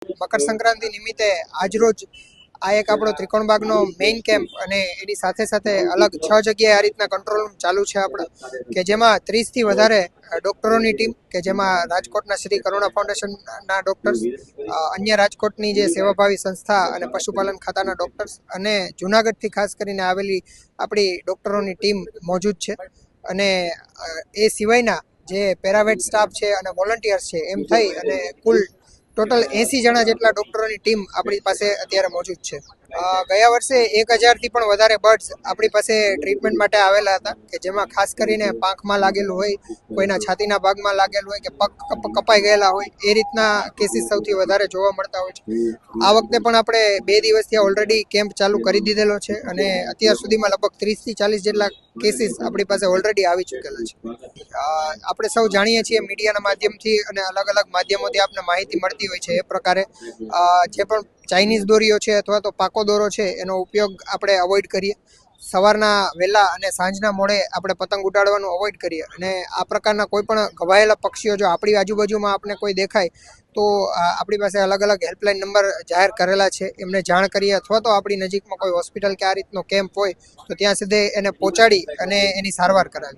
મકર સંક્રાંતિ નિમિત્તે આજરોજ આ એક આપણો ત્રિકોણબાગનો મેઇન કેમ્પ અને એની સાથે સાથે અલગ 6 જગ્યાએ આ રીતના કંટ્રોલ રૂમ ચાલુ છે આપણે, કે જેમાં 30થી વધારે ડોક્ટરોની ટીમ, કે જેમાં રાજકોટના શ્રી કરુણા ફાઉન્ડેશનના ડોક્ટર્સ, અન્ય રાજકોટની જે સેવાભાવી સંસ્થા અને પશુપાલન ખાતાના ડોક્ટર્સ અને જુનાગઢથી ખાસ કરીને આવેલી આપણી ડોક્ટરોની ટીમ મોજૂદ છે. અને એ સિવાયના જે પેરાવેટ સ્ટાફ છે અને વોલન્ટિયર્સ છે, એમ થઈ અને કુલ ટોટલ 80 જણા જેટલા ડોક્ટરોની ટીમ આપણી પાસે અત્યારે મોજૂદ છે. ગયા વર્ષે 1000થી પણ વધારે બર્ડ્સ આપણી પાસે ટ્રીટમેન્ટ માટે આવેલા હતા, કે જેમાં ખાસ કરીને પાંખમાં લાગેલું હોય, કોઈના છાતીના ભાગમાં લાગેલું હોય, કે પગ કપાઈ ગયેલા હોય, એ રીતના કેસીસ સૌથી વધારે જોવા મળતા હોય છે. આ વખતે પણ આપણે 2 દિવસથી ઓલરેડી કેમ્પ ચાલુ કરી દીધેલો છે અને અત્યાર સુધીમાં લગભગ 30થી 40 જેટલા કેસીસ આપણી પાસે ઓલરેડી આવી ચૂકેલા છે. આપણે સૌ જાણીએ છીએ મીડિયાના માધ્યમથી અને અલગ અલગ માધ્યમોથી આપને માહિતી મળતી હોય છે. એ પ્રકારે જે પણ ચાઇનીઝ દોરીઓ છે અથવા તો પાકો દોરો છે, એનો ઉપયોગ આપણે અવોઇડ કરીએ. સવારના વહેલા અને સાંજના મોડે આપણે પતંગ ઉડાડવાનું અવોઇડ કરીએ. અને આ પ્રકારના કોઈ પણ ઘવાયેલા પક્ષીઓ જો આપણી આજુબાજુમાં આપણે કોઈ દેખાય તો આપણી પાસે અલગ અલગ હેલ્પલાઇન નંબર જાહેર કરેલા છે, એમને જાણ કરીએ. અથવા તો આપણી નજીકમાં કોઈ હોસ્પિટલ કે આ રીતનો કેમ્પ હોય તો ત્યાં સુધી એને પહોંચાડી અને એની સારવાર કરાવી.